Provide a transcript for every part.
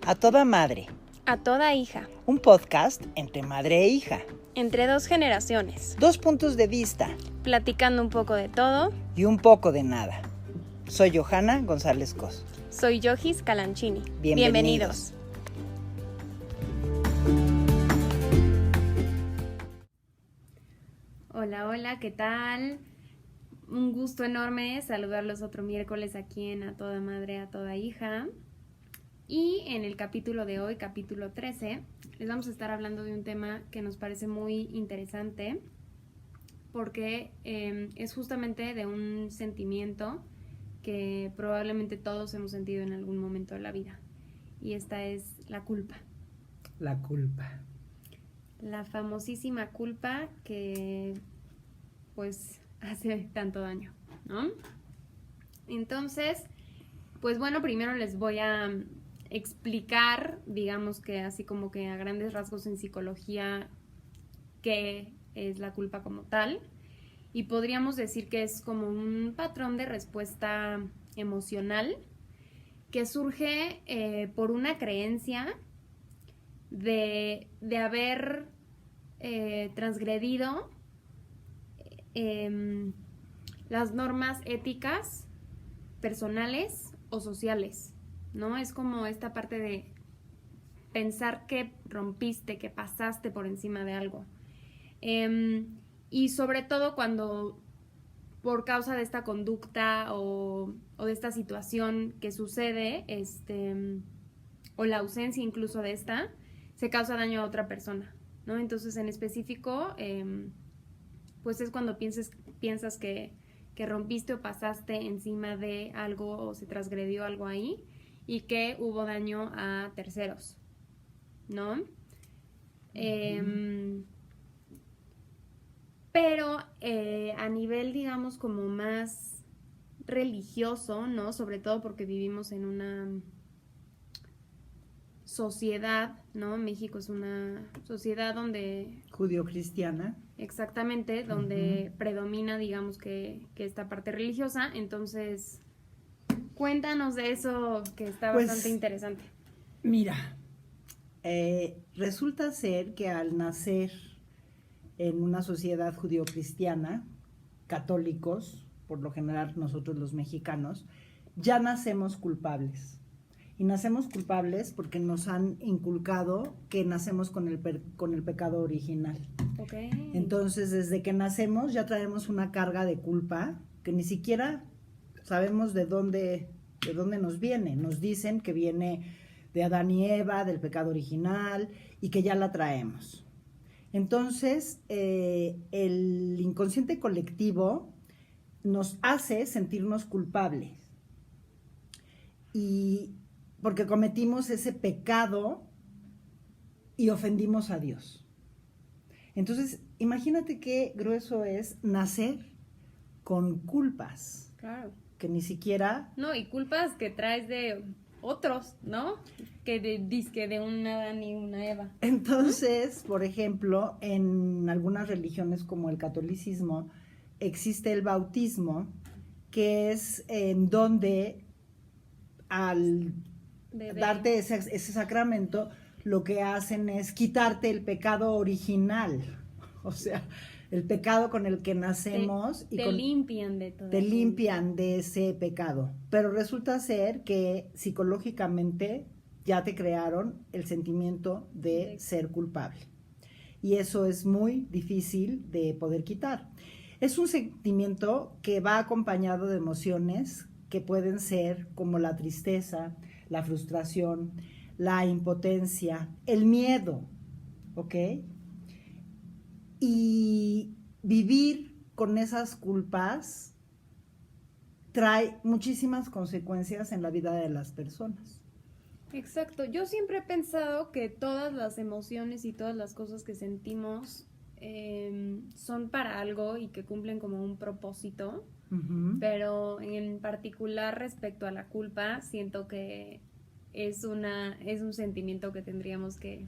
A toda madre, A toda hija, un podcast entre madre e hija. entre dos generaciones, Dos puntos de vista platicando un poco de todo. y un poco de nada. Soy Johanna González Cos. Soy Yohis Calanchini. Bienvenidos. Hola, hola, ¿qué tal? Un gusto enorme saludarlos otro miércoles aquí en A Toda Madre, A Toda Hija. Y en el capítulo de hoy, capítulo 13, les vamos a estar hablando de un tema que nos parece muy interesante porque es justamente de un sentimiento que probablemente todos hemos sentido en algún momento de la vida. Y esta es la culpa. La culpa. La famosísima culpa que pues hace tanto daño, ¿no? Entonces, pues bueno, primero les voy a explicar, digamos que así como que a grandes rasgos en psicología, qué es la culpa como tal. Y podríamos decir que es como un patrón de respuesta emocional que surge por una creencia de haber transgredido las normas éticas, personales o sociales, ¿no? Es como esta parte de pensar que rompiste, que pasaste por encima de algo. Y sobre todo cuando por causa de esta conducta o de esta situación que sucede, o la ausencia incluso de esta, se causa daño a otra persona, ¿no? Entonces, en específico, pues es cuando piensas que rompiste o pasaste encima de algo o se transgredió algo ahí y que hubo daño a terceros, ¿no? Pero a nivel, digamos, como más religioso, ¿no? Sobre todo porque vivimos en una sociedad, ¿no? México es una sociedad donde... Judio-cristiana. Exactamente, donde predomina, digamos, que esta parte religiosa. Entonces, cuéntanos de eso, que está bastante interesante. Mira, resulta ser que al nacer en una sociedad judio-cristiana, católicos, por lo general nosotros los mexicanos, ya nacemos culpables. Y nacemos culpables porque nos han inculcado que nacemos con el pecado original. Okay. Entonces, desde que nacemos ya traemos una carga de culpa que ni siquiera sabemos de dónde nos viene. Nos dicen que viene de Adán y Eva, del pecado original, y que ya la traemos. Entonces, el inconsciente colectivo nos hace sentirnos culpables. Y porque cometimos ese pecado y ofendimos a Dios. Entonces, imagínate qué grueso es nacer con culpas. Claro. Que ni siquiera... No, y culpas que traes de otros, ¿no? Que dizque de un Adán y una Eva. Entonces, por ejemplo, en algunas religiones como el catolicismo, existe el bautismo, que es en donde al darte ese sacramento, lo que hacen es quitarte el pecado original, o sea, el pecado con el que nacemos. Te limpian de todo. Te limpian de ese pecado, pero resulta ser que psicológicamente ya te crearon el sentimiento de ser culpable. Y eso es muy difícil de poder quitar. Es un sentimiento que va acompañado de emociones que pueden ser como la tristeza, la frustración, la impotencia, el miedo, ¿ok? Y vivir con esas culpas trae muchísimas consecuencias en la vida de las personas. Exacto, yo siempre he pensado que todas las emociones y todas las cosas que sentimos son para algo y que cumplen como un propósito. Pero en particular respecto a la culpa, siento que es un sentimiento que tendríamos que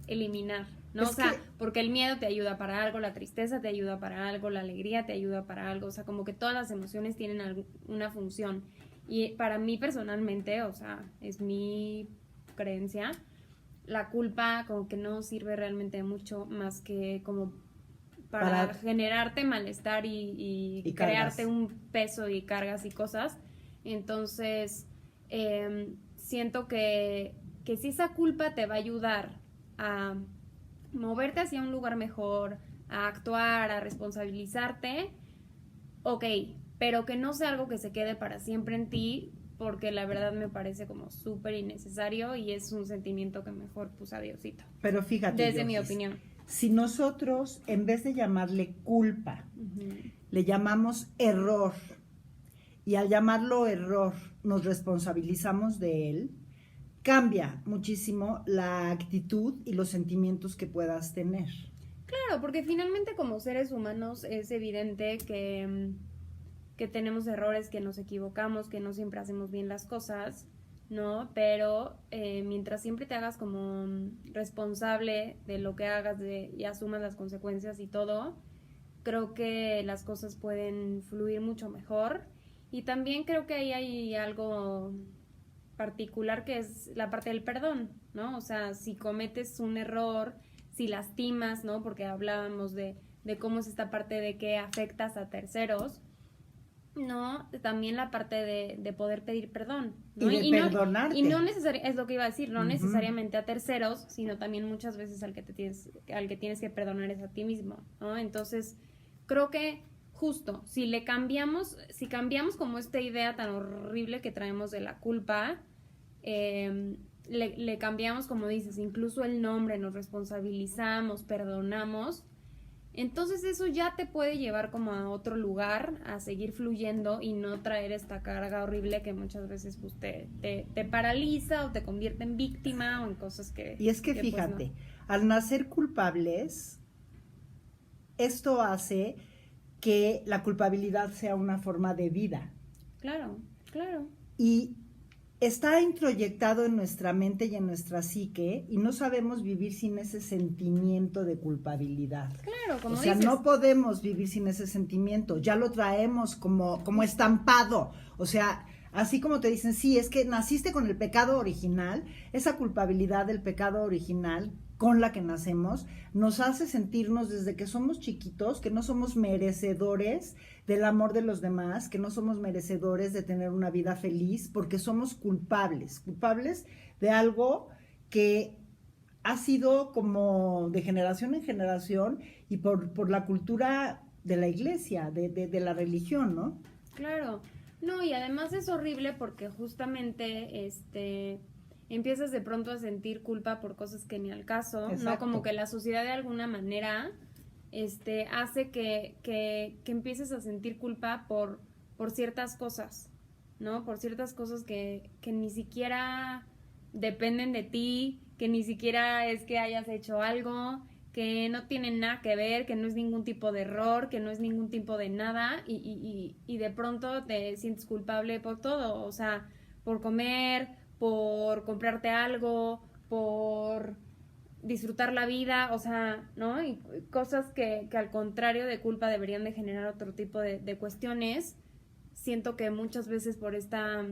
eliminar, ¿no? O sea, porque el miedo te ayuda para algo, la tristeza te ayuda para algo, la alegría te ayuda para algo, o sea, como que todas las emociones tienen una función. Y para mí personalmente, o sea, es mi creencia, la culpa como que no sirve realmente de mucho más que como para generarte malestar y crearte un peso y cargas y cosas. Entonces, siento que si esa culpa te va a ayudar a moverte hacia un lugar mejor, a actuar, a responsabilizarte, ok, pero que no sea algo que se quede para siempre en ti, porque la verdad me parece como súper innecesario y es un sentimiento que mejor puse a Diosito. Pero fíjate, desde mi opinión. Si nosotros, en vez de llamarle culpa, le llamamos error, y al llamarlo error nos responsabilizamos de él, cambia muchísimo la actitud y los sentimientos que puedas tener. Claro, porque finalmente como seres humanos es evidente que tenemos errores, que nos equivocamos, que no siempre hacemos bien las cosas, ¿no? Pero mientras siempre te hagas como responsable de lo que hagas y asumas las consecuencias y todo, creo que las cosas pueden fluir mucho mejor. Y también creo que ahí hay algo particular que es la parte del perdón, ¿no? O sea, si cometes un error, si lastimas, ¿no? Porque hablábamos de cómo es esta parte de que afectas a terceros, ¿no? También la parte de poder pedir perdón, ¿no? Y de perdonarte. Y no necesariamente, es lo que iba a decir, no necesariamente a terceros, sino también muchas veces al que tienes que perdonar es a ti mismo, ¿no? Entonces, creo que justo, si cambiamos como esta idea tan horrible que traemos de la culpa, le cambiamos, como dices, incluso el nombre, nos responsabilizamos, perdonamos, entonces eso ya te puede llevar como a otro lugar, a seguir fluyendo y no traer esta carga horrible que muchas veces pues, te paraliza o te convierte en víctima o en cosas que... Y es que fíjate, pues, no. Al nacer culpables, esto hace que la culpabilidad sea una forma de vida. Claro, claro. Y está introyectado en nuestra mente y en nuestra psique y no sabemos vivir sin ese sentimiento de culpabilidad. Claro, como dices. O sea, no podemos vivir sin ese sentimiento, ya lo traemos como estampado. O sea, así como te dicen, sí, es que naciste con el pecado original, esa culpabilidad del pecado original con la que nacemos, nos hace sentirnos desde que somos chiquitos, que no somos merecedores del amor de los demás, que no somos merecedores de tener una vida feliz, porque somos culpables de algo que ha sido como de generación en generación y por la cultura de la iglesia, de la religión, ¿no? Claro, no, y además es horrible porque justamente, empiezas de pronto a sentir culpa por cosas que ni al caso, Exacto. ¿no? Como que la sociedad de alguna manera hace que empieces a sentir culpa por ciertas cosas, ¿no? Por ciertas cosas que ni siquiera dependen de ti, que ni siquiera es que hayas hecho algo, que no tienen nada que ver, que no es ningún tipo de error, que no es ningún tipo de nada, y de pronto te sientes culpable por todo, o sea, por comer, por comprarte algo, por disfrutar la vida, o sea, ¿no? Y cosas que al contrario de culpa deberían de generar otro tipo de cuestiones. Siento que muchas veces por esta,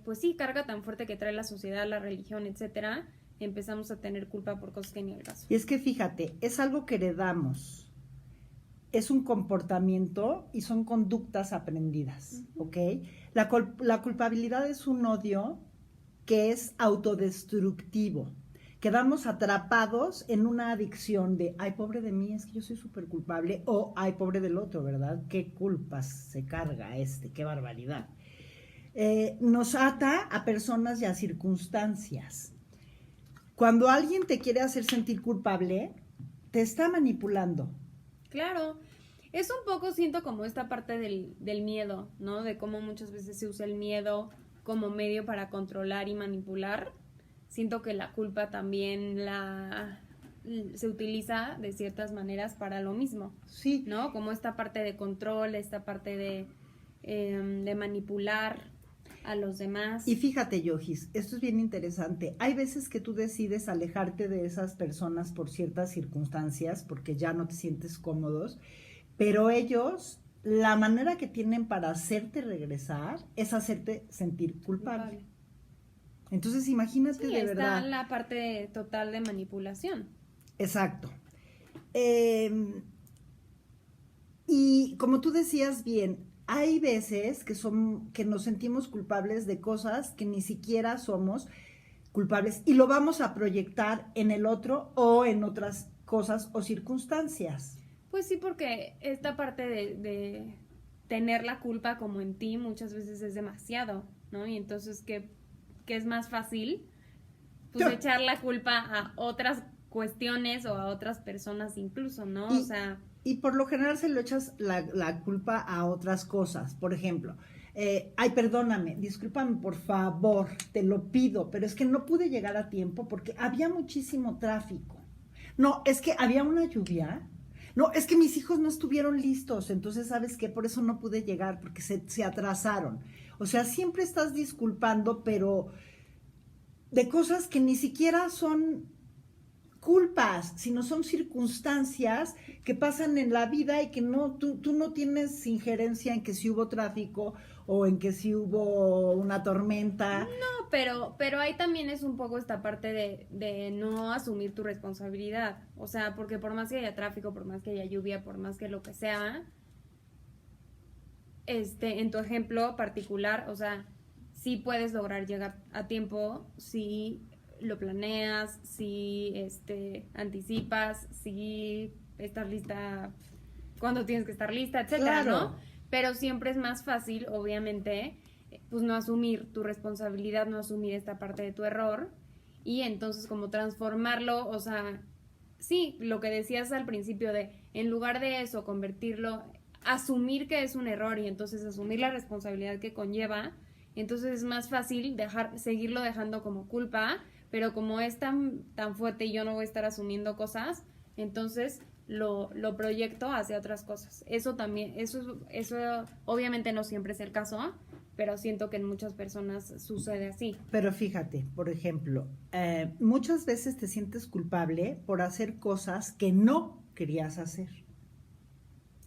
pues sí, carga tan fuerte que trae la sociedad, la religión, etcétera, empezamos a tener culpa por cosas que ni al caso. Y es que fíjate, es algo que heredamos. Es un comportamiento y son conductas aprendidas, ¿ok? La culpabilidad es un odio que es autodestructivo. Quedamos atrapados en una adicción de, ay, pobre de mí, es que yo soy súper culpable, o ay, pobre del otro, ¿verdad? Qué culpas se carga qué barbaridad. Nos ata a personas y a circunstancias. Cuando alguien te quiere hacer sentir culpable, te está manipulando. Claro, es un poco, siento como esta parte del miedo, ¿no? De cómo muchas veces se usa el miedo como medio para controlar y manipular. Siento que la culpa también se utiliza de ciertas maneras para lo mismo. Sí. ¿No? Como esta parte de control, esta parte de manipular a los demás. Y fíjate, Yojis, esto es bien interesante. Hay veces que tú decides alejarte de esas personas por ciertas circunstancias, porque ya no te sientes cómodos, pero ellos, la manera que tienen para hacerte regresar es hacerte sentir culpable. Entonces, imagínate Sí, de está verdad. la parte total de manipulación. Exacto. Y como tú decías bien, hay veces que nos sentimos culpables de cosas que ni siquiera somos culpables y lo vamos a proyectar en el otro o en otras cosas o circunstancias. Pues sí, porque esta parte de tener la culpa como en ti muchas veces es demasiado, ¿no? Y entonces, ¿qué es más fácil? Pues echar la culpa a otras cuestiones o a otras personas incluso, ¿no? O Y, sea, y por lo general se lo echas la culpa a otras cosas. Por ejemplo, ay, perdóname, discúlpame, por favor, te lo pido, pero es que no pude llegar a tiempo porque había muchísimo tráfico. No, es que había una lluvia. No, es que mis hijos no estuvieron listos, entonces, ¿sabes qué? Por eso no pude llegar, porque se atrasaron. O sea, siempre estás disculpando, pero de cosas que ni siquiera son culpas, sino son circunstancias que pasan en la vida y que no, tú no tienes injerencia en que si hubo tráfico o en que si hubo una tormenta. no, pero ahí también es un poco esta parte de no asumir tu responsabilidad. O sea, porque por más que haya tráfico, por más que haya lluvia, por más que lo que sea, en tu ejemplo particular, o sea, sí puedes lograr llegar a tiempo si lo planeas, si anticipas, si estás lista cuando tienes que estar lista, etcétera, Claro. ¿no? Pero siempre es más fácil, obviamente, pues no asumir tu responsabilidad, no asumir esta parte de tu error y entonces como transformarlo, o sea, sí, lo que decías al principio de en lugar de eso convertirlo, asumir que es un error y entonces asumir la responsabilidad que conlleva, entonces es más fácil seguirlo dejando como culpa, pero como es tan fuerte y yo no voy a estar asumiendo cosas, entonces lo proyecto hacia otras cosas. Eso también, eso obviamente no siempre es el caso, pero siento que en muchas personas sucede así. Pero fíjate, por ejemplo, muchas veces te sientes culpable por hacer cosas que no querías hacer.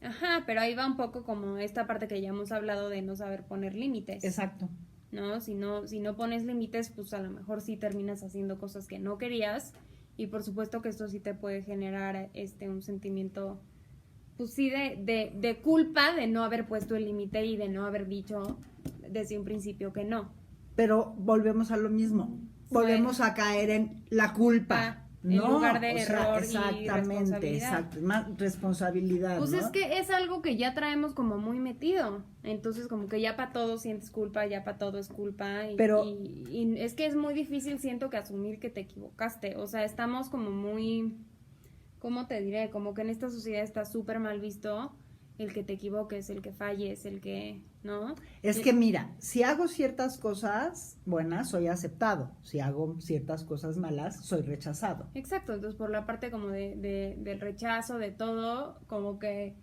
Ajá, pero ahí va un poco como esta parte que ya hemos hablado de no saber poner límites. Exacto. ¿No? Si no pones límites, pues a lo mejor sí terminas haciendo cosas que no querías y por supuesto que esto sí te puede generar un sentimiento, pues sí, de culpa de no haber puesto el límite y de no haber dicho desde un principio que no. Pero volvemos a lo mismo, volvemos a caer en la culpa. En No, lugar de o sea, error y exactamente, responsabilidad. más responsabilidad, Pues ¿no? es que es algo que ya traemos como muy metido. Entonces como que ya para todo sientes culpa, ya para todo es culpa. Pero- y es que es muy difícil, siento que asumir que te equivocaste. O sea, estamos como muy, ¿cómo te diré? Como que en esta sociedad está súper mal visto el que te equivoques, el que falles, el que, ¿no? Es que mira, si hago ciertas cosas buenas, soy aceptado. Si hago ciertas cosas malas, soy rechazado. Exacto, entonces por la parte como del rechazo, de todo, como que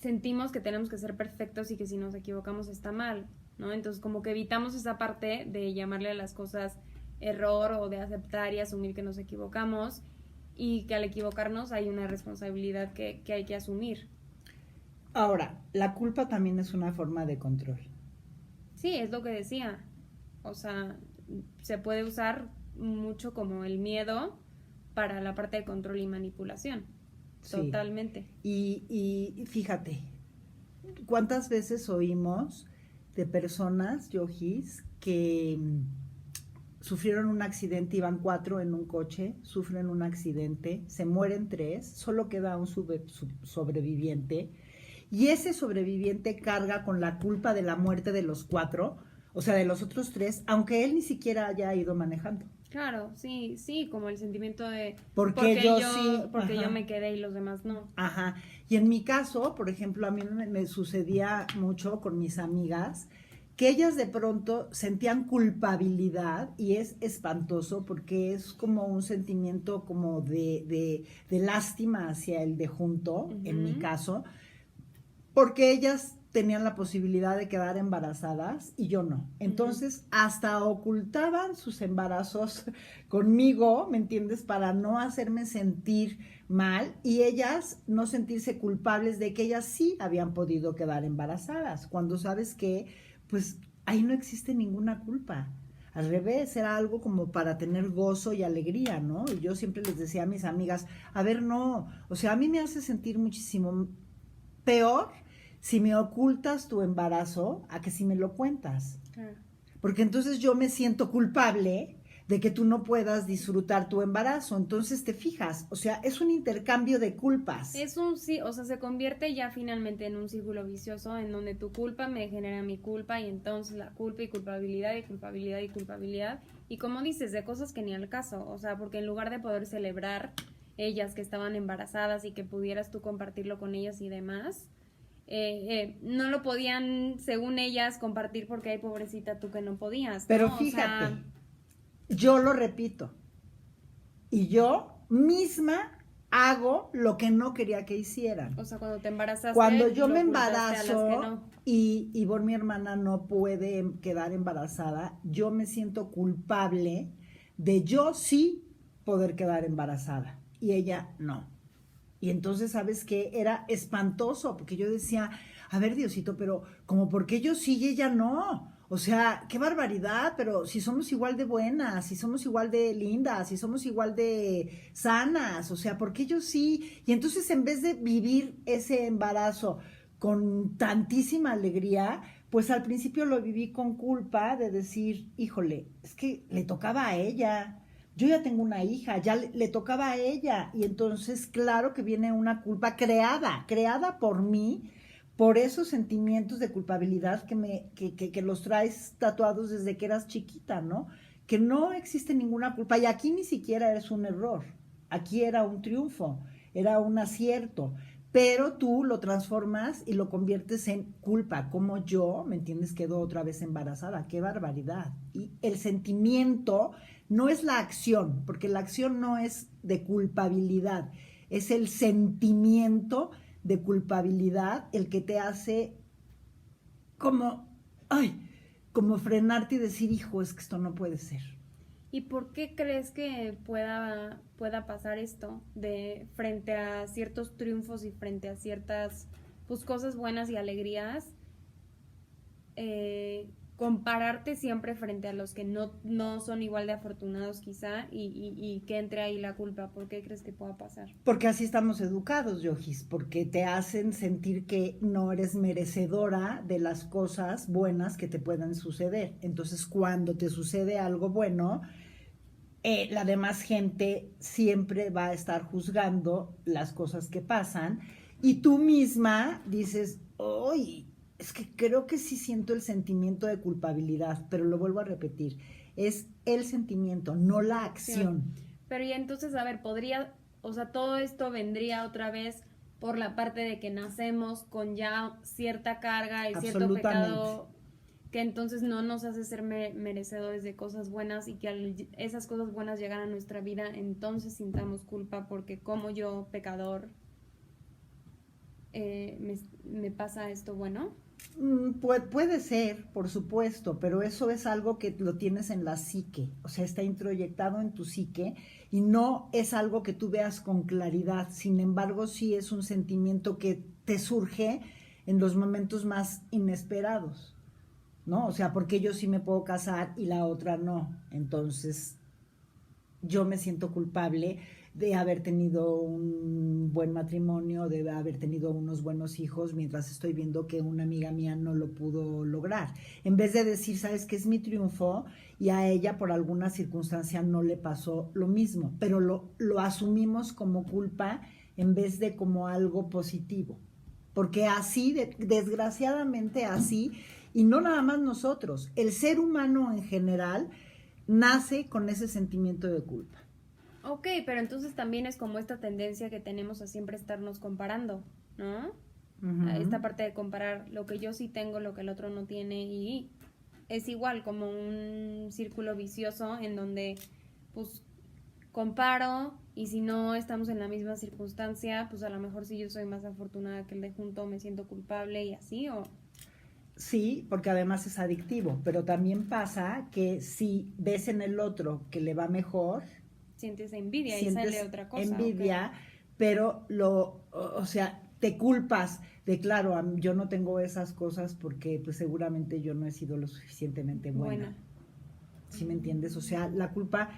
sentimos que tenemos que ser perfectos y que si nos equivocamos está mal, ¿no? Entonces como que evitamos esa parte de llamarle a las cosas error o de aceptar y asumir que nos equivocamos y que al equivocarnos hay una responsabilidad que hay que asumir. Ahora, la culpa también es una forma de control. Sí, es lo que decía. O sea, se puede usar mucho como el miedo para la parte de control y manipulación. Sí. Totalmente. Y fíjate, ¿cuántas veces oímos de personas, yogis, que sufrieron un accidente, iban 4 en un coche, sufren un accidente, se mueren 3, solo queda un sobreviviente, y ese sobreviviente carga con la culpa de la muerte de los 4, o sea, de los otros 3, aunque él ni siquiera haya ido manejando. Claro, sí, sí, como el sentimiento de Porque yo sí, porque ajá. yo me quedé y los demás no. Ajá. Y en mi caso, por ejemplo, a mí me sucedía mucho con mis amigas que ellas de pronto sentían culpabilidad y es espantoso porque es como un sentimiento como de lástima hacia el de junto, en mi caso, porque ellas tenían la posibilidad de quedar embarazadas y yo no. Entonces, hasta ocultaban sus embarazos conmigo, ¿me entiendes? Para no hacerme sentir mal y ellas no sentirse culpables de que ellas sí habían podido quedar embarazadas, cuando sabes que, pues, ahí no existe ninguna culpa. Al revés, era algo como para tener gozo y alegría, ¿no? Y yo siempre les decía a mis amigas, a ver, no, o sea, a mí me hace sentir muchísimo peor si me ocultas tu embarazo a que si me lo cuentas. Claro. Porque entonces yo me siento culpable de que tú no puedas disfrutar tu embarazo. Entonces te fijas, o sea, es un intercambio de culpas. Es un sí, o sea, se convierte ya finalmente en un círculo vicioso en donde tu culpa me genera mi culpa y entonces la culpa y culpabilidad y culpabilidad y culpabilidad. Y como dices, de cosas que ni al caso, o sea, porque en lugar de poder celebrar ellas que estaban embarazadas y que pudieras tú compartirlo con ellas y demás, no lo podían, según ellas, compartir porque hay pobrecita tú que no podías, ¿no? Pero O fíjate, sea, yo lo repito. Y yo misma hago lo que no quería que hicieran. o sea, cuando te embarazaste, Cuando yo lo me ocultaste a las que embarazo no. y Ivonne, mi hermana, no puede quedar embarazada, yo me siento culpable de yo sí poder quedar embarazada y ella no. Y entonces, ¿sabes qué? Era espantoso, porque yo decía, a ver, Diosito, pero como por qué yo sí y ella no. O sea, qué barbaridad, pero si somos igual de buenas, si somos igual de lindas, si somos igual de sanas, o sea, ¿por qué yo sí? Y entonces en vez de vivir ese embarazo con tantísima alegría, pues al principio lo viví con culpa de decir, híjole, es que le tocaba a ella, yo ya tengo una hija, ya le tocaba a ella, y entonces claro que viene una culpa creada por mí, por esos sentimientos de culpabilidad que los traes tatuados desde que eras chiquita, ¿no? Que no existe ninguna culpa, y aquí ni siquiera es un error, aquí era un triunfo, era un acierto, pero tú lo transformas y lo conviertes en culpa, como yo, ¿me entiendes? Quedo otra vez embarazada, qué barbaridad. Y el sentimiento no es la acción, porque la acción no es de culpabilidad, es el sentimiento de culpabilidad el que te hace como, ay, como frenarte y decir, hijo, es que esto no puede ser. ¿Y por qué crees que pueda pasar esto de frente a ciertos triunfos y frente a ciertas pues cosas buenas y alegrías? Compararte siempre frente a los que no son igual de afortunados quizá y que entre ahí la culpa. ¿Por qué crees que pueda pasar? Porque así estamos educados, Yogis, porque te hacen sentir que no eres merecedora de las cosas buenas que te puedan suceder. Entonces, cuando te sucede algo bueno, la demás gente siempre va a estar juzgando las cosas que pasan y tú misma dices, ¡ay! Es que creo que sí siento el sentimiento de culpabilidad, pero lo vuelvo a repetir, es el sentimiento, no la acción. Sí. Pero y entonces, a ver, o sea, todo esto vendría otra vez por la parte de que nacemos con ya cierta carga y cierto pecado que entonces no nos hace ser merecedores de cosas buenas y que al esas cosas buenas llegan a nuestra vida, entonces sintamos culpa porque como yo, pecador, me pasa esto bueno. Puede ser, por supuesto, pero eso es algo que lo tienes en la psique, o sea, está introyectado en tu psique y no es algo que tú veas con claridad, sin embargo, sí es un sentimiento que te surge en los momentos más inesperados, ¿no? O sea, porque yo sí me puedo casar y la otra no, entonces yo me siento culpable de haber tenido un buen matrimonio, de haber tenido unos buenos hijos, mientras estoy viendo que una amiga mía no lo pudo lograr. En vez de decir, sabes que es mi triunfo y a ella por alguna circunstancia no le pasó lo mismo, pero lo asumimos como culpa en vez de como algo positivo. Porque así, desgraciadamente así, y no nada más nosotros, el ser humano en general nace con ese sentimiento de culpa. Ok, pero entonces también es como esta tendencia que tenemos a siempre estarnos comparando, ¿no? A esta parte de comparar lo que yo sí tengo, lo que el otro no tiene y es igual como un círculo vicioso en donde pues comparo y si no estamos en la misma circunstancia, pues a lo mejor si yo soy más afortunada que el de junto me siento culpable y así o... Sí, porque además es adictivo, pero también pasa que si ves en el otro que le va mejor, sientes envidia y sale otra cosa. Envidia, okay. Pero o sea, te culpas de, claro, yo no tengo esas cosas porque pues seguramente yo no he sido lo suficientemente buena. ¿sí me entiendes? O sea, la culpa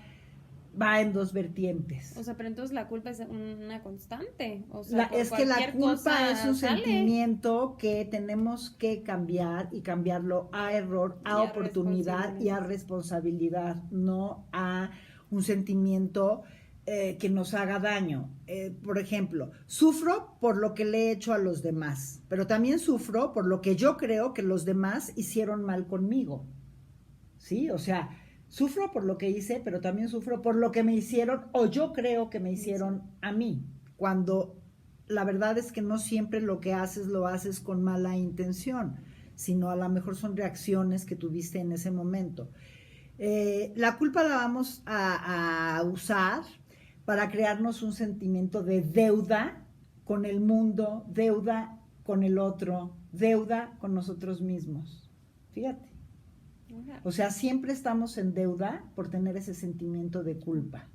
va en dos vertientes. O sea, pero entonces la culpa es una constante. O sea, Es que la culpa es un sale. sentimiento que tenemos que cambiar y cambiarlo a error, a oportunidad y a responsabilidad, no a un sentimiento que nos haga daño. Por ejemplo, sufro por lo que le he hecho a los demás, pero también sufro por lo que yo creo que los demás hicieron mal conmigo. ¿Sí? O sea, sufro por lo que hice, pero también sufro por lo que me hicieron o yo creo que me hicieron a mí, cuando la verdad es que no siempre lo que haces lo haces con mala intención, sino a lo mejor son reacciones que tuviste en ese momento. La culpa la vamos a usar para crearnos un sentimiento de deuda con el mundo, deuda con el otro, deuda con nosotros mismos. Fíjate. O sea, siempre estamos en deuda por tener ese sentimiento de culpa.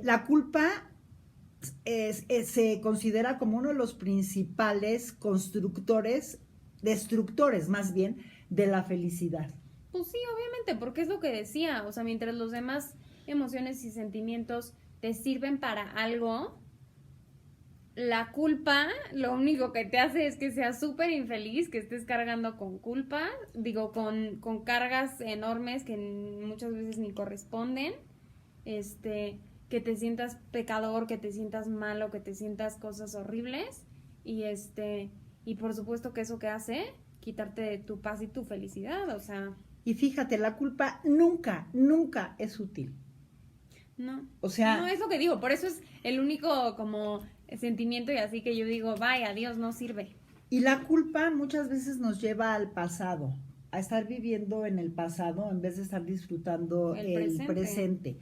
La culpa se considera como uno de los principales destructores más bien, de la felicidad. Pues sí, obviamente, porque es lo que decía, o sea, mientras los demás emociones y sentimientos te sirven para algo, la culpa lo único que te hace es que seas súper infeliz, que estés cargando con culpa, digo, con cargas enormes que muchas veces ni corresponden, que te sientas pecador, que te sientas malo, que te sientas cosas horribles, y por supuesto que eso que hace, quitarte tu paz y tu felicidad, o sea. Y fíjate, la culpa nunca, nunca es útil. No, o sea, no es lo que digo, por eso es el único como sentimiento y así que yo digo, vaya, Dios, no sirve. Y la culpa muchas veces nos lleva al pasado, a estar viviendo en el pasado en vez de estar disfrutando el presente.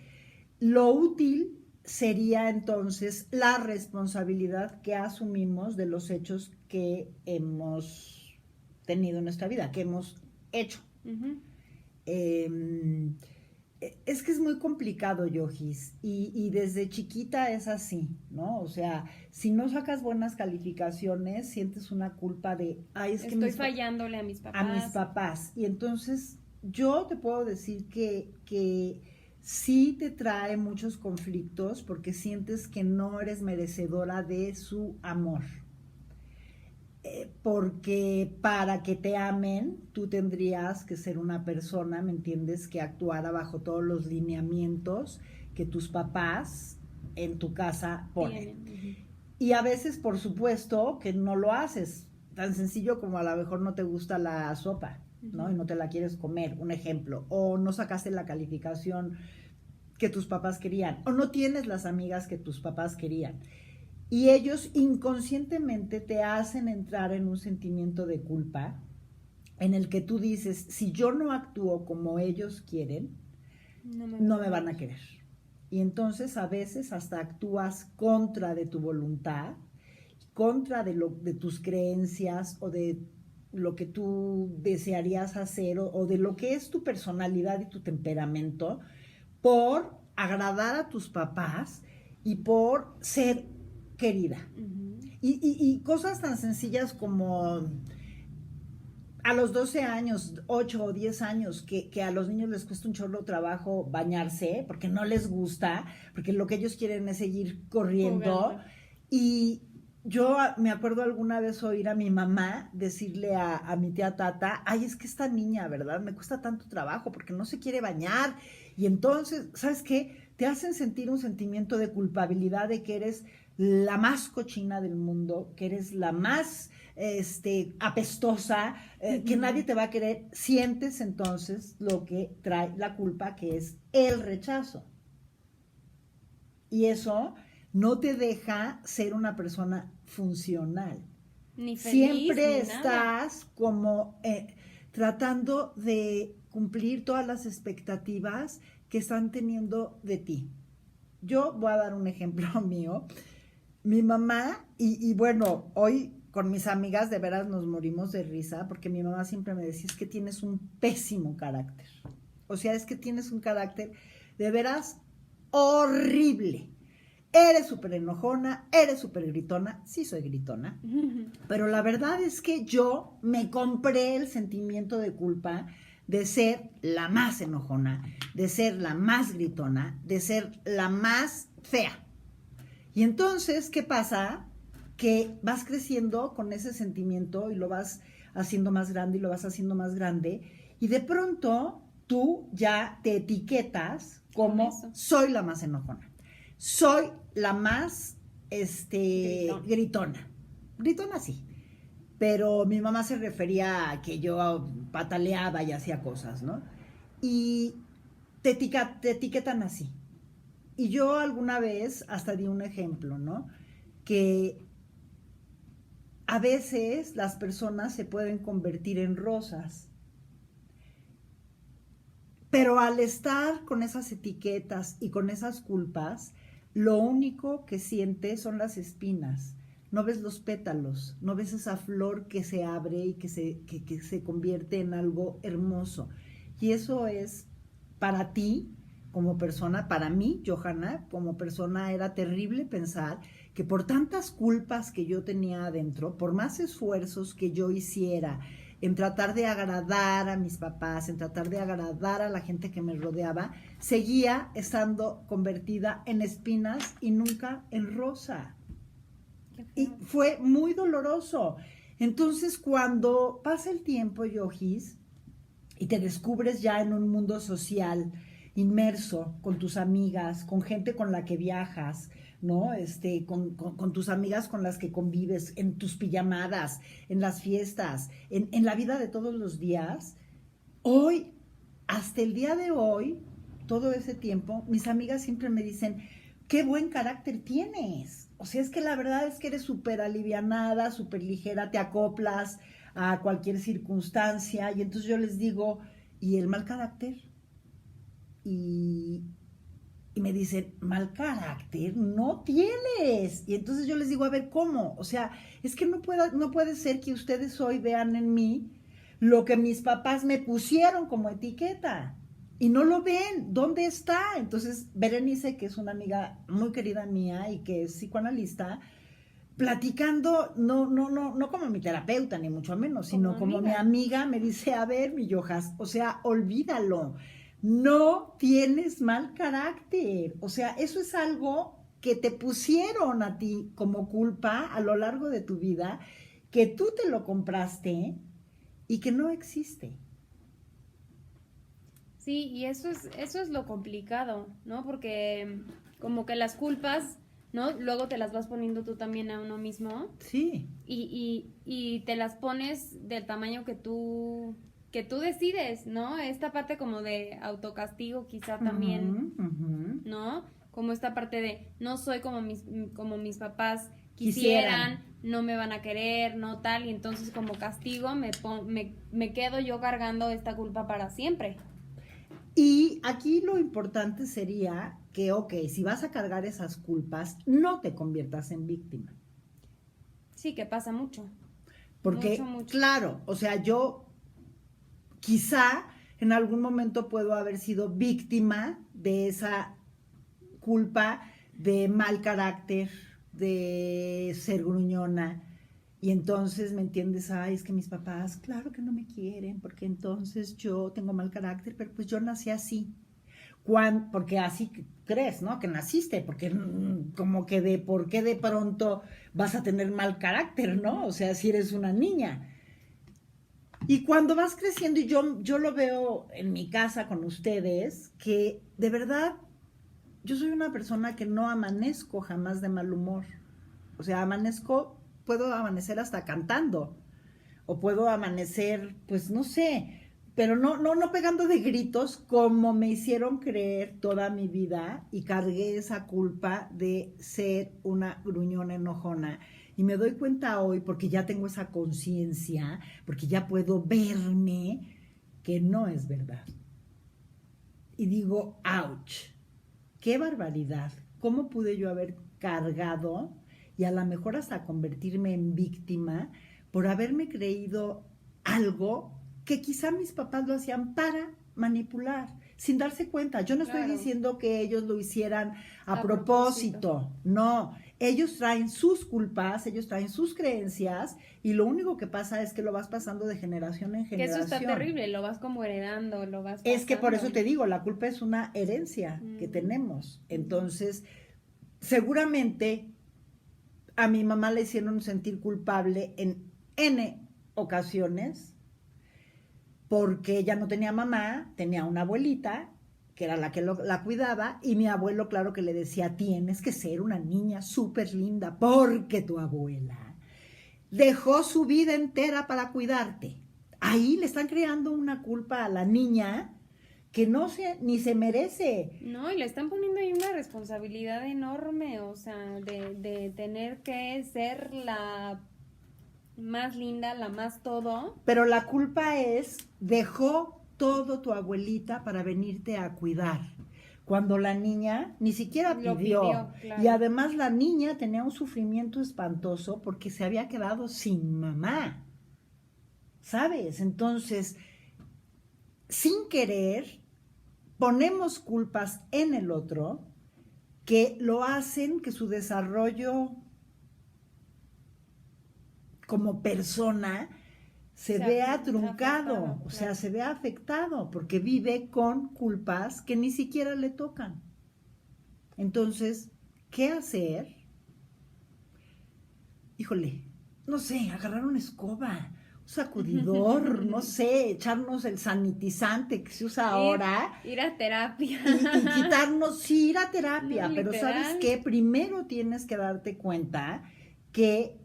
Lo útil sería entonces la responsabilidad que asumimos de los hechos que hemos tenido en nuestra vida, que hemos hecho. Uh-huh. Es que es muy complicado, Yojis, y desde chiquita es así, ¿no? O sea, si no sacas buenas calificaciones, sientes una culpa de, ay, es que estoy fallándole a mis papás. A mis papás. Y entonces yo te puedo decir que sí te trae muchos conflictos porque sientes que no eres merecedora de su amor. Porque para que te amen, tú tendrías que ser una persona, ¿me entiendes?, que actuara bajo todos los lineamientos que tus papás en tu casa ponen. Uh-huh. Y a veces, por supuesto, que no lo haces. Tan sencillo como a lo mejor no te gusta la sopa, ¿no? Y no te la quieres comer, un ejemplo. O no sacaste la calificación que tus papás querían. O no tienes las amigas que tus papás querían. Y ellos inconscientemente te hacen entrar en un sentimiento de culpa en el que tú dices, si yo no actúo como ellos quieren, no me van a querer. Y entonces a veces hasta actúas contra de tu voluntad, contra de tus creencias o de lo que tú desearías hacer o de lo que es tu personalidad y tu temperamento por agradar a tus papás y por ser querida. Uh-huh. Y cosas tan sencillas como a los 12 años, 8 o 10 años, que a los niños les cuesta un chorro trabajo bañarse porque no les gusta, porque lo que ellos quieren es seguir corriendo. Y yo me acuerdo alguna vez oír a mi mamá decirle a mi tía Tata, ay, es que esta niña, ¿verdad? Me cuesta tanto trabajo porque no se quiere bañar. Y entonces, ¿sabes qué? Te hacen sentir un sentimiento de culpabilidad de que eres la más cochina del mundo, que eres la más apestosa, que nadie te va a querer. Sientes entonces lo que trae la culpa, que es el rechazo. Y eso no te deja ser una persona funcional. Ni feliz, siempre ni estás nada. Como tratando de cumplir todas las expectativas que están teniendo de ti. Yo voy a dar un ejemplo mío. Mi mamá, y bueno, hoy con mis amigas de veras nos morimos de risa porque mi mamá siempre me decía, es que tienes un pésimo carácter. O sea, es que tienes un carácter de veras horrible. Eres súper enojona, eres súper gritona. Sí soy gritona. Pero la verdad es que yo me compré el sentimiento de culpa de ser la más enojona, de ser la más gritona, de ser la más fea. Y entonces, ¿qué pasa? Que vas creciendo con ese sentimiento y lo vas haciendo más grande y lo vas haciendo más grande, y de pronto tú ya te etiquetas como soy la más enojona, soy la más gritona. Gritona sí, pero mi mamá se refería a que yo pataleaba y hacía cosas, ¿no? Y te etiquetan así. Y yo alguna vez hasta di un ejemplo, ¿no? Que a veces las personas se pueden convertir en rosas, pero al estar con esas etiquetas y con esas culpas, lo único que sientes son las espinas. No ves los pétalos, no ves esa flor que se abre y que se convierte en algo hermoso. Y eso es para ti como persona, para mí, Johanna, como persona, era terrible pensar que por tantas culpas que yo tenía adentro, por más esfuerzos que yo hiciera en tratar de agradar a mis papás, en tratar de agradar a la gente que me rodeaba, seguía estando convertida en espinas y nunca en rosa. Y fue muy doloroso. Entonces, cuando pasa el tiempo, Yogis, y te descubres ya en un mundo social inmerso con tus amigas, con gente con la que viajas, ¿no? Con tus amigas con las que convives, en tus pijamadas, en las fiestas, en la vida de todos los días. Hoy, hasta el día de hoy, todo ese tiempo, mis amigas siempre me dicen, qué buen carácter tienes. O sea, es que la verdad es que eres súper alivianada, súper ligera, te acoplas a cualquier circunstancia. Y entonces yo les digo, ¿y el mal carácter? Y me dicen, mal carácter no tienes. Y entonces yo les digo, a ver, ¿cómo? O sea, es que no puede ser que ustedes hoy vean en mí lo que mis papás me pusieron como etiqueta. Y no lo ven, ¿dónde está? Entonces, Berenice, que es una amiga muy querida mía y que es psicoanalista, platicando, no como mi terapeuta, ni mucho menos, sino como mi amiga, me dice, a ver, mi Yojas, o sea, olvídalo, no tienes mal carácter, o sea, eso es algo que te pusieron a ti como culpa a lo largo de tu vida, que tú te lo compraste y que no existe. Sí, y eso es lo complicado, ¿no? Porque como que las culpas, ¿no? Luego te las vas poniendo tú también a uno mismo. Sí. Y te las pones del tamaño que tú decides, ¿no? Esta parte como de autocastigo quizá también, ¿no? Como esta parte de no soy como mis papás quisieran, no me van a querer, no tal, y entonces como castigo me quedo yo cargando esta culpa para siempre. Y aquí lo importante sería que, ok, si vas a cargar esas culpas, no te conviertas en víctima. Sí, que pasa mucho. Porque, mucho. Claro, o sea, yo quizá en algún momento puedo haber sido víctima de esa culpa de mal carácter, de ser gruñona. Y entonces, ¿me entiendes? Ay, es que mis papás, claro que no me quieren, porque entonces yo tengo mal carácter, pero pues yo nací así. Porque así crees, ¿no? Que naciste, porque como que ¿por qué de pronto vas a tener mal carácter, ¿no? O sea, si eres una niña. Y cuando vas creciendo, y yo lo veo en mi casa con ustedes, que de verdad yo soy una persona que no amanezco jamás de mal humor. O sea, puedo amanecer hasta cantando, o puedo amanecer, pues no sé, pero no pegando de gritos como me hicieron creer toda mi vida y cargué esa culpa de ser una gruñona enojona. Y me doy cuenta hoy, porque ya tengo esa conciencia, porque ya puedo verme, que no es verdad. Y digo, ouch, qué barbaridad, ¿cómo pude yo haber cargado y a lo mejor hasta convertirme en víctima por haberme creído algo que quizá mis papás lo hacían para manipular, sin darse cuenta? Yo no estoy diciendo que ellos lo hicieran a propósito, no, ellos traen sus culpas, ellos traen sus creencias y lo único que pasa es que lo vas pasando de generación en Que generación. eso está terrible, lo vas como heredando, lo vas Es que por eso pasando. te digo, la culpa es una herencia que Mm. tenemos. Entonces, seguramente a mi mamá le hicieron sentir culpable en N ocasiones porque ella no tenía mamá, tenía una abuelita que era la que la cuidaba, y mi abuelo, claro que le decía, tienes que ser una niña súper linda, porque tu abuela dejó su vida entera para cuidarte. Ahí le están creando una culpa a la niña que ni se merece. No, y le están poniendo ahí una responsabilidad enorme, o sea, de tener que ser la más linda, la más todo. Pero la culpa es, dejó todo tu abuelita para venirte a cuidar, cuando la niña ni siquiera Lo pidió. claro. Y además la niña tenía un sufrimiento espantoso porque se había quedado sin mamá, ¿sabes? Entonces, sin querer, ponemos culpas en el otro que lo hacen que su desarrollo como persona se vea truncado, afectado, o sea, claro. se vea afectado, porque vive con culpas que ni siquiera le tocan. Entonces, ¿qué hacer? Híjole, no sé, agarrar una escoba, un sacudidor, no sé, echarnos el sanitizante que se usa ahora Ir a terapia. y quitarnos, sí, ir a terapia, No, pero literal. ¿sabes qué? Primero tienes que darte cuenta que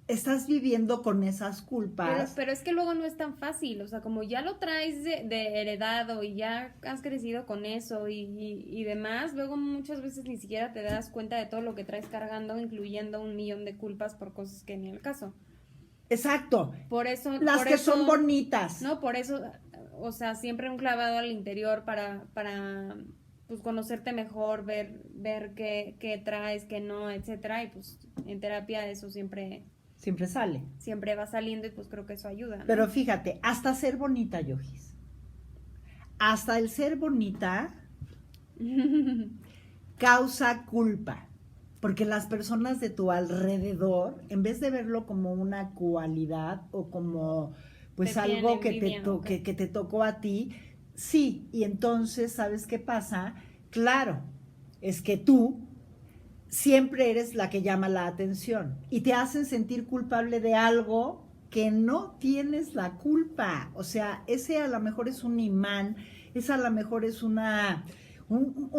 estás viviendo con esas culpas. Pero es que luego no es tan fácil, o sea, como ya lo traes de heredado y ya has crecido con eso y demás, luego muchas veces ni siquiera te das cuenta de todo lo que traes cargando, incluyendo 1,000,000 de culpas por cosas que ni al caso. Exacto. Por eso... Las por que eso, son bonitas. No, por eso, o sea, siempre un clavado al interior para pues conocerte mejor, ver qué traes, qué no, etcétera, y pues en terapia eso siempre Siempre va saliendo y pues creo que eso ayuda, ¿no? Pero fíjate, hasta ser bonita, Yogis. Hasta el ser bonita causa culpa. Porque las personas de tu alrededor, en vez de verlo como una cualidad o como pues Te algo tienen envidia, ok. que te tocó a ti, sí, y entonces, ¿sabes qué pasa? Claro, es que tú siempre eres la que llama la atención y te hacen sentir culpable de algo que no tienes la culpa. O sea, ese a lo mejor es un imán, esa a lo mejor es un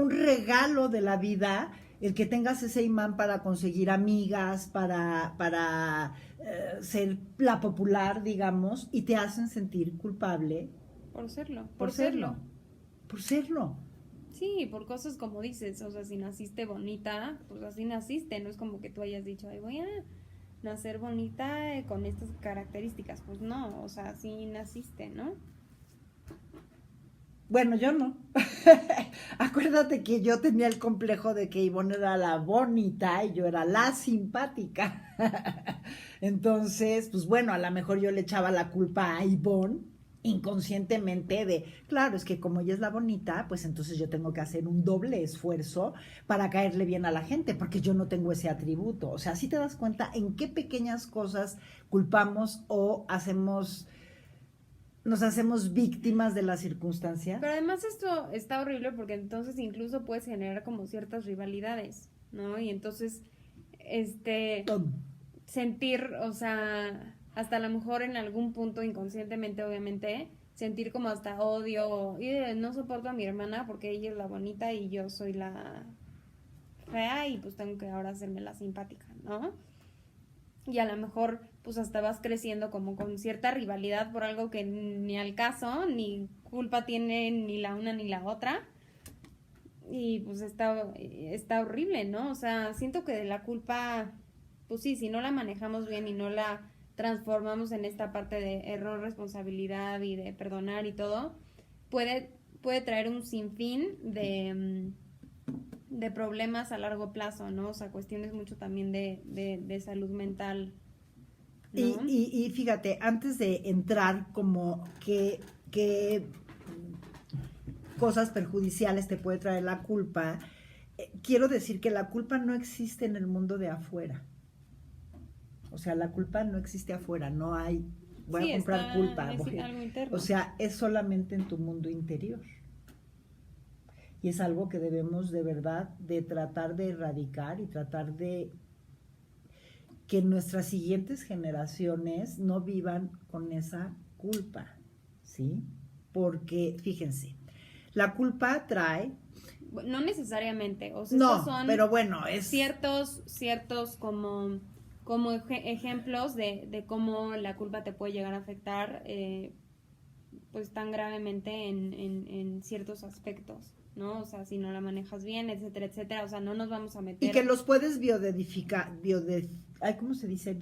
regalo de la vida, el que tengas ese imán para conseguir amigas, para ser la popular, digamos, y te hacen sentir culpable Por serlo, por serlo. Por serlo. Sí, por cosas como dices, o sea, si naciste bonita, pues así naciste, no es como que tú hayas dicho, ay, voy a nacer bonita con estas características, pues no, o sea, así naciste, ¿no? Bueno, yo no. Acuérdate que yo tenía el complejo de que Ivonne era la bonita y yo era la simpática. Entonces, pues bueno, a lo mejor yo le echaba la culpa a Ivonne inconscientemente de, claro, es que como ella es la bonita, pues entonces yo tengo que hacer un doble esfuerzo para caerle bien a la gente, porque yo no tengo ese atributo. O sea, ¿sí te das cuenta en qué pequeñas cosas culpamos o nos hacemos víctimas de las circunstancias? Pero además esto está horrible porque entonces incluso puedes generar como ciertas rivalidades, ¿no? Y entonces, sentir, o sea, hasta a lo mejor en algún punto inconscientemente, obviamente, sentir como hasta odio, y no soporto a mi hermana porque ella es la bonita y yo soy la fea y pues tengo que ahora hacerme la simpática, ¿no? Y a lo mejor pues hasta vas creciendo como con cierta rivalidad por algo que ni al caso, ni culpa tiene ni la una ni la otra. Y pues está horrible, ¿no? O sea, siento que de la culpa, pues sí, si no la manejamos bien y no la transformamos en esta parte de error, responsabilidad y de perdonar y todo, puede traer un sinfín de problemas a largo plazo, ¿no? O sea, cuestiones mucho también de salud mental, ¿no? Y fíjate, antes de entrar como que cosas perjudiciales te puede traer la culpa, quiero decir que la culpa no existe en el mundo de afuera. O sea, la culpa no existe afuera, no hay, voy a comprar culpa. Es algo interno. O sea, es solamente en tu mundo interior. Y es algo que debemos de verdad de tratar de erradicar y tratar de que nuestras siguientes generaciones no vivan con esa culpa, ¿sí? Porque, fíjense, la culpa trae... No necesariamente, o sea, no, estos son pero bueno, es... ciertos como ejemplos de cómo la culpa te puede llegar a afectar pues tan gravemente en ciertos aspectos, ¿no? O sea, si no la manejas bien, etcétera, etcétera, o sea, no nos vamos a meter... Y que los puedes ¿cómo se dice?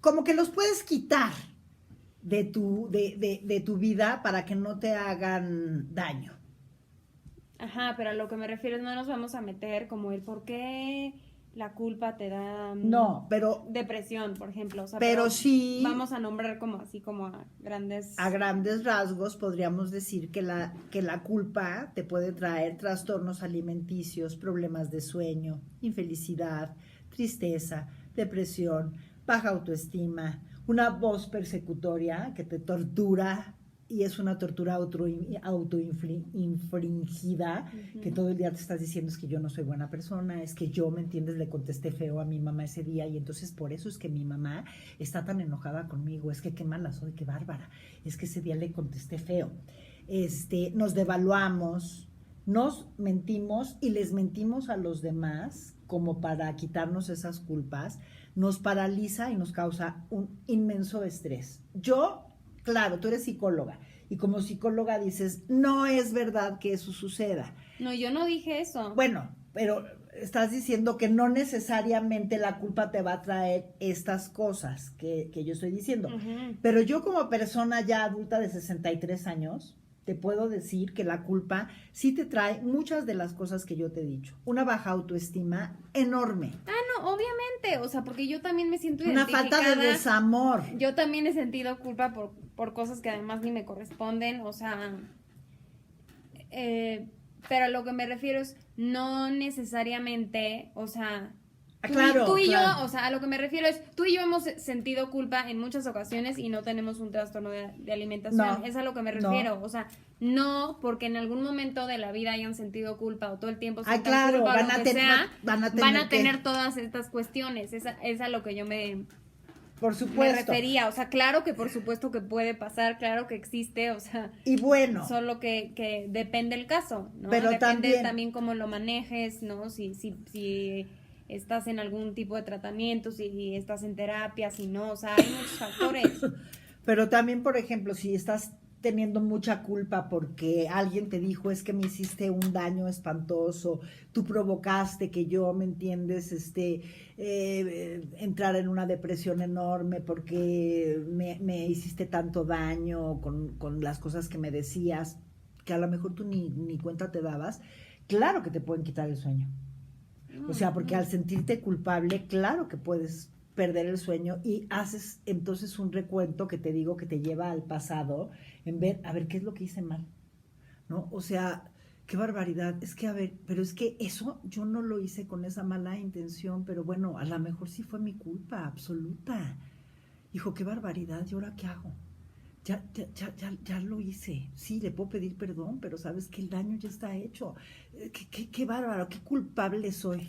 Como que los puedes quitar de tu vida para que no te hagan daño. Ajá, pero a lo que me refiero es no nos vamos a meter como el por qué la culpa te da no, pero depresión, por ejemplo. O sea, pero sí vamos a nombrar como así como a grandes rasgos podríamos decir que la culpa te puede traer trastornos alimenticios, problemas de sueño, infelicidad, tristeza, depresión, baja autoestima, una voz persecutoria que te tortura y es una tortura autoinfringida, que todo el día te estás diciendo es que yo no soy buena persona, es que yo, ¿me entiendes? Le contesté feo a mi mamá ese día y entonces por eso es que mi mamá está tan enojada conmigo, es que qué mala soy, qué bárbara, es que ese día le contesté feo. Nos devaluamos, nos mentimos y les mentimos a los demás como para quitarnos esas culpas, nos paraliza y nos causa un inmenso estrés. Claro, tú eres psicóloga y como psicóloga dices, no es verdad que eso suceda. No, yo no dije eso. Bueno, pero estás diciendo que no necesariamente la culpa te va a traer estas cosas que yo estoy diciendo. Pero yo como persona ya adulta de 63 años, te puedo decir que la culpa sí te trae muchas de las cosas que yo te he dicho. Una baja autoestima enorme. Ah, no, obviamente, o sea, porque yo también me siento una falta de desamor. Yo también he sentido culpa por cosas que además ni me corresponden, o sea, pero a lo que me refiero es no necesariamente, o sea, tú y yo, o sea, a lo que me refiero es, tú y yo hemos sentido culpa en muchas ocasiones y no tenemos un trastorno de alimentación, es a lo que me refiero, o sea, no porque en algún momento de la vida hayan sentido culpa o todo el tiempo sientan culpa o lo que sea, van a tener todas estas cuestiones, es a lo que yo por supuesto. me refería, o sea, claro que por supuesto que puede pasar, claro que existe, o sea, y bueno, solo que depende el caso, ¿no? Pero depende también cómo lo manejes, ¿no? Si estás en algún tipo de tratamiento, si estás en terapia, si no, o sea, hay muchos factores. Pero también, por ejemplo, si estás teniendo mucha culpa porque alguien te dijo es que me hiciste un daño espantoso, tú provocaste que yo, ¿me entiendes? Entrar en una depresión enorme porque me hiciste tanto daño con las cosas que me decías, que a lo mejor tú ni cuenta te dabas, claro que te pueden quitar el sueño. O sea, porque al sentirte culpable, claro que puedes perder el sueño y haces entonces un recuento que te digo que te lleva al pasado en ver, a ver, ¿qué es lo que hice mal? ¿No? O sea, qué barbaridad. Es que, a ver, pero es que eso yo no lo hice con esa mala intención, pero bueno, a lo mejor sí fue mi culpa absoluta. Hijo, qué barbaridad, ¿y ahora qué hago? Ya lo hice. Sí, le puedo pedir perdón, pero sabes que el daño ya está hecho. Qué bárbaro, qué culpable soy.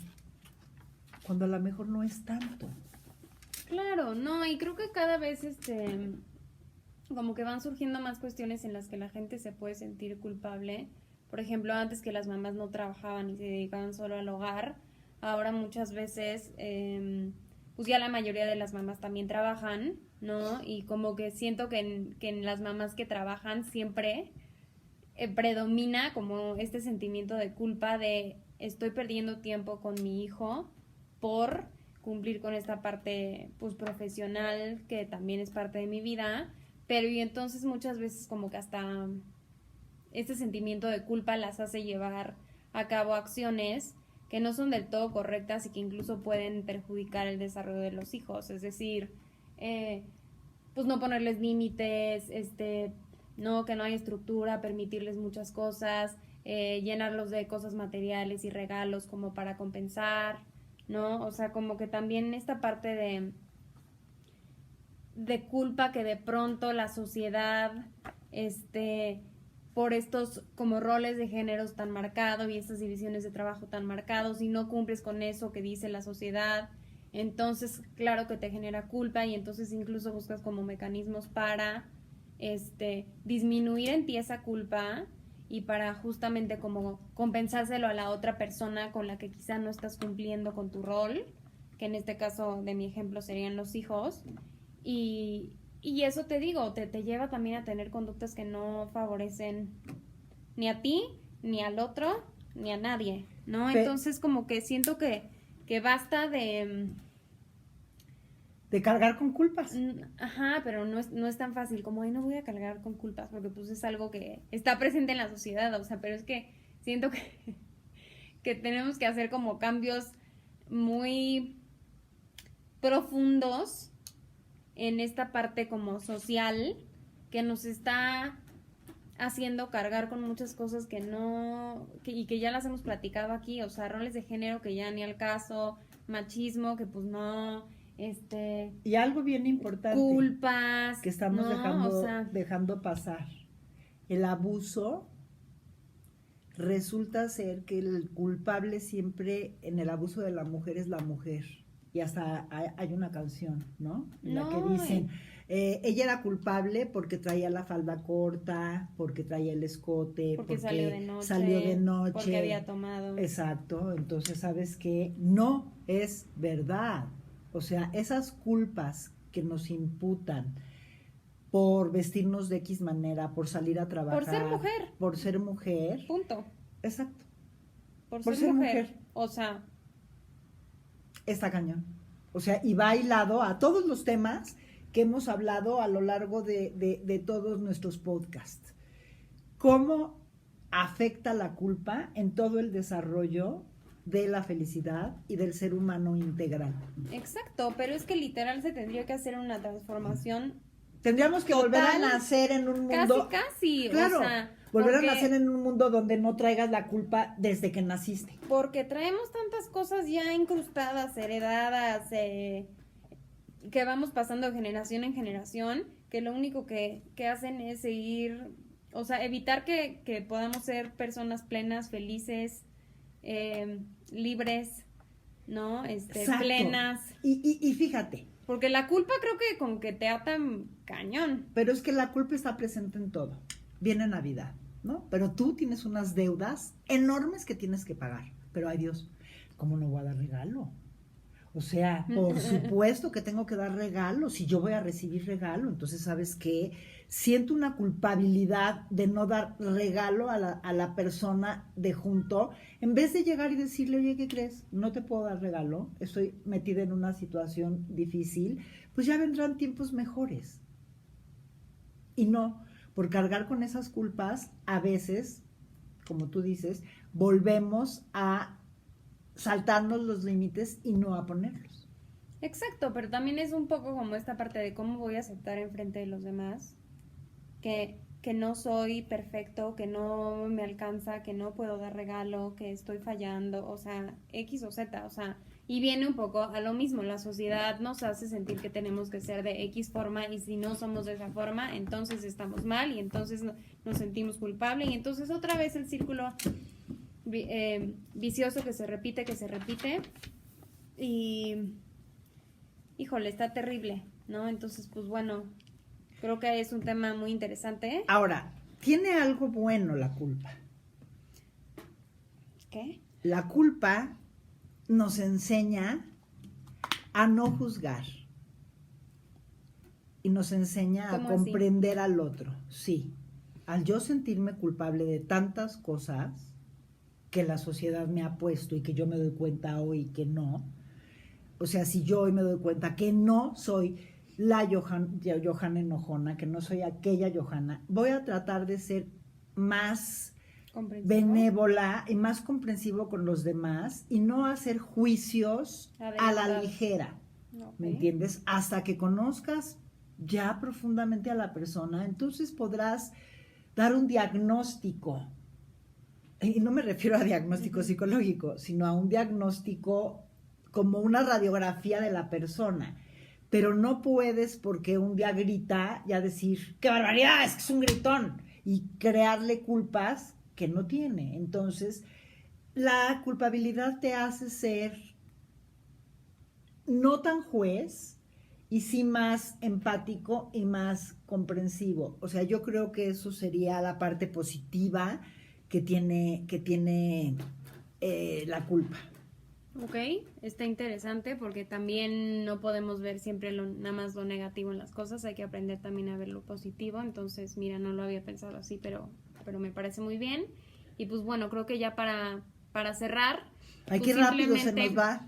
Cuando a lo mejor no es tanto. Claro, no, y creo que cada vez como que van surgiendo más cuestiones en las que la gente se puede sentir culpable. Por ejemplo, antes que las mamás no trabajaban y se dedicaban solo al hogar, ahora muchas veces, pues ya la mayoría de las mamás también trabajan, ¿no? Y como que siento que en las mamás que trabajan siempre predomina como este sentimiento de culpa de estoy perdiendo tiempo con mi hijo por cumplir con esta parte pues profesional que también es parte de mi vida, pero y entonces muchas veces como que hasta este sentimiento de culpa las hace llevar a cabo acciones que no son del todo correctas y que incluso pueden perjudicar el desarrollo de los hijos, es decir, pues no ponerles límites, no, que no hay estructura, permitirles muchas cosas, llenarlos de cosas materiales y regalos como para compensar, ¿no? O sea, como que también esta parte de culpa que de pronto la sociedad, por estos como roles de géneros tan marcados y estas divisiones de trabajo tan marcados, y no cumples con eso que dice la sociedad, entonces claro que te genera culpa, y entonces incluso buscas como mecanismos para disminuir en ti esa culpa y para justamente como compensárselo a la otra persona con la que quizá no estás cumpliendo con tu rol, que en este caso de mi ejemplo serían los hijos, y eso te digo, te lleva también a tener conductas que no favorecen ni a ti, ni al otro, ni a nadie, ¿no? Entonces como que siento que basta de cargar con culpas. Ajá, pero no es tan fácil como, ay, no voy a cargar con culpas, porque pues es algo que está presente en la sociedad, o sea, pero es que siento que tenemos que hacer como cambios muy profundos en esta parte como social que nos está haciendo cargar con muchas cosas que no, y que ya las hemos platicado aquí, o sea, roles de género que ya ni al caso, machismo que pues no, y algo bien importante, culpas que estamos ¿no? dejando pasar, el abuso. Resulta ser que el culpable siempre en el abuso de la mujer es la mujer. Y hasta hay una canción, ¿no? En la que dicen, ella era culpable porque traía la falda corta, porque traía el escote, porque salió de noche, porque había tomado. Exacto, entonces sabes que no es verdad. O sea, esas culpas que nos imputan por vestirnos de X manera, por salir a trabajar. Por ser mujer. Punto. Exacto. Por ser mujer. O sea. Está cañón. O sea, y va hilado a todos los temas que hemos hablado a lo largo de todos nuestros podcasts. ¿Cómo afecta la culpa en todo el desarrollo de la felicidad y del ser humano integral? Exacto, pero es que literal se tendría que hacer una transformación. Tendríamos que volver a nacer en un mundo. Casi. Claro. O sea, volver a nacer en un mundo donde no traigas la culpa desde que naciste. Porque traemos tantas cosas ya incrustadas, heredadas, que vamos pasando de generación en generación, que lo único que hacen es seguir, o sea, evitar que podamos ser personas plenas, felices, libres, ¿no? Plenas. Y fíjate. Porque la culpa creo que con que te atan cañón. Pero es que la culpa está presente en todo. Viene Navidad, ¿no? Pero tú tienes unas deudas enormes que tienes que pagar. Pero ay Dios, ¿cómo no voy a dar regalo? O sea, por supuesto que tengo que dar regalo. Si yo voy a recibir regalo, entonces, ¿sabes qué? Siento una culpabilidad de no dar regalo a la persona de junto, en vez de llegar y decirle, oye, ¿qué crees? No te puedo dar regalo, estoy metida en una situación difícil, pues ya vendrán tiempos mejores. Y no, por cargar con esas culpas, a veces, como tú dices, volvemos a saltarnos los límites y no a ponerlos. Exacto, pero también es un poco como esta parte de cómo voy a aceptar enfrente de los demás que no soy perfecto, que no me alcanza, que no puedo dar regalo, que estoy fallando, o sea, X o Z, o sea, y viene un poco a lo mismo, la sociedad nos hace sentir que tenemos que ser de X forma, y si no somos de esa forma, entonces estamos mal, y entonces nos sentimos culpables, y entonces otra vez el círculo vicioso que se repite, y híjole, está terrible, ¿no? Entonces, pues bueno, creo que es un tema muy interesante. Ahora, tiene algo bueno la culpa. ¿Qué? La culpa nos enseña a no juzgar y nos enseña a comprender al otro. Sí, al yo sentirme culpable de tantas cosas que la sociedad me ha puesto y que yo me doy cuenta hoy que no, o sea, si yo hoy me doy cuenta que no soy la Johanna enojona, que no soy aquella Johanna, voy a tratar de ser más benévola y más comprensivo con los demás y no hacer juicios a la ligera, ¿me entiendes? Hasta que conozcas ya profundamente a la persona, entonces podrás dar un diagnóstico y no me refiero a diagnóstico psicológico, sino a un diagnóstico como una radiografía de la persona. Pero no puedes, porque un día grita, ya decir, ¡qué barbaridad! Es que es un gritón. Y crearle culpas que no tiene. Entonces, la culpabilidad te hace ser no tan juez y sí más empático y más comprensivo. O sea, yo creo que eso sería la parte positiva que tiene la culpa. Ok, está interesante porque también no podemos ver siempre nada más lo negativo en las cosas, hay que aprender también a ver lo positivo. Entonces, mira, no lo había pensado así, pero me parece muy bien. Y pues bueno, creo que ya para cerrar... Ay, pues qué rápido se nos va.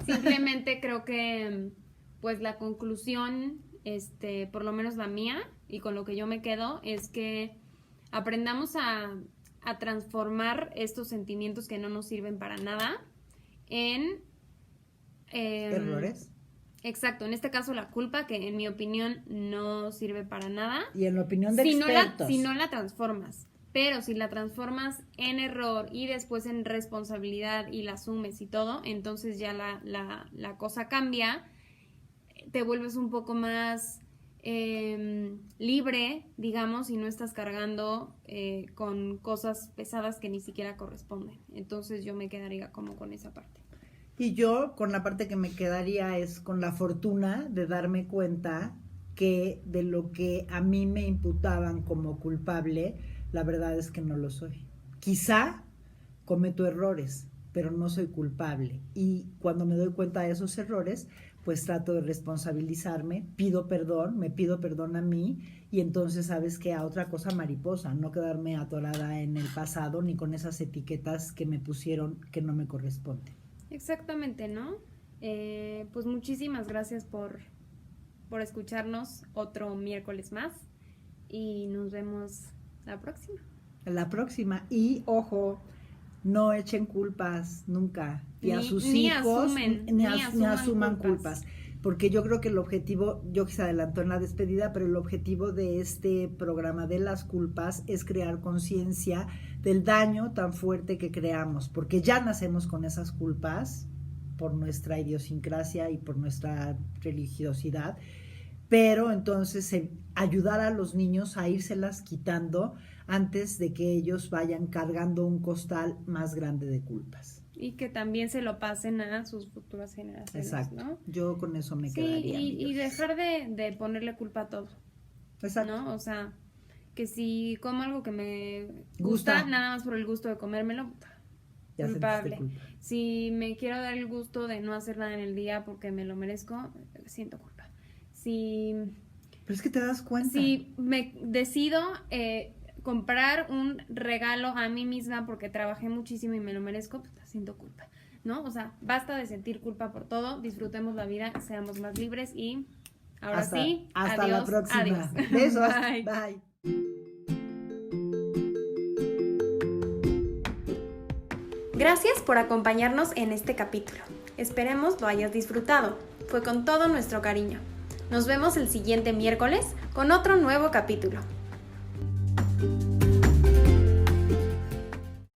Simplemente creo que pues la conclusión, por lo menos la mía, y con lo que yo me quedo, es que aprendamos a transformar estos sentimientos que no nos sirven para nada en errores. Exacto, en este caso la culpa, que en mi opinión no sirve para nada. Y en la opinión de expertos. Si no la transformas. Pero si la transformas en error y después en responsabilidad y la asumes y todo, entonces ya la cosa cambia, te vuelves un poco más libre, digamos, y no estás cargando con cosas pesadas que ni siquiera corresponden. Entonces yo me quedaría como con esa parte. Y yo con la parte que me quedaría es con la fortuna de darme cuenta que de lo que a mí me imputaban como culpable, la verdad es que no lo soy. Quizá cometo errores, pero no soy culpable. Y cuando me doy cuenta de esos errores, pues trato de responsabilizarme, me pido perdón a mí, y entonces sabes que a otra cosa mariposa, no quedarme atorada en el pasado ni con esas etiquetas que me pusieron que no me corresponden. Exactamente, ¿no? Pues muchísimas gracias por escucharnos otro miércoles más y nos vemos la próxima. La próxima. Y ojo, no echen culpas nunca. Y a sus hijos ni asuman culpas. Porque yo creo que el objetivo, yo que se adelantó en la despedida, pero el objetivo de este programa de las culpas es crear conciencia del daño tan fuerte que creamos. Porque ya nacemos con esas culpas por nuestra idiosincrasia y por nuestra religiosidad. Pero entonces ayudar a los niños a írselas quitando antes de que ellos vayan cargando un costal más grande de culpas. Y que también se lo pasen a sus futuras generaciones. Exacto, ¿no? Yo con eso me quedaría. Y dejar de ponerle culpa a todo. Exacto. ¿No? O sea, que si como algo que me gusta nada más por el gusto de comérmelo, ya culpable. Si me quiero dar el gusto de no hacer nada en el día porque me lo merezco, siento culpa. Pero es que te das cuenta. Si me decido comprar un regalo a mí misma porque trabajé muchísimo y me lo merezco, pues siento culpa, ¿no? O sea, basta de sentir culpa por todo, disfrutemos la vida, seamos más libres y ahora hasta adiós, la próxima. Adiós. Besos. Bye. Bye. Gracias por acompañarnos en este capítulo. Esperemos lo hayas disfrutado. Fue con todo nuestro cariño. Nos vemos el siguiente miércoles con otro nuevo capítulo.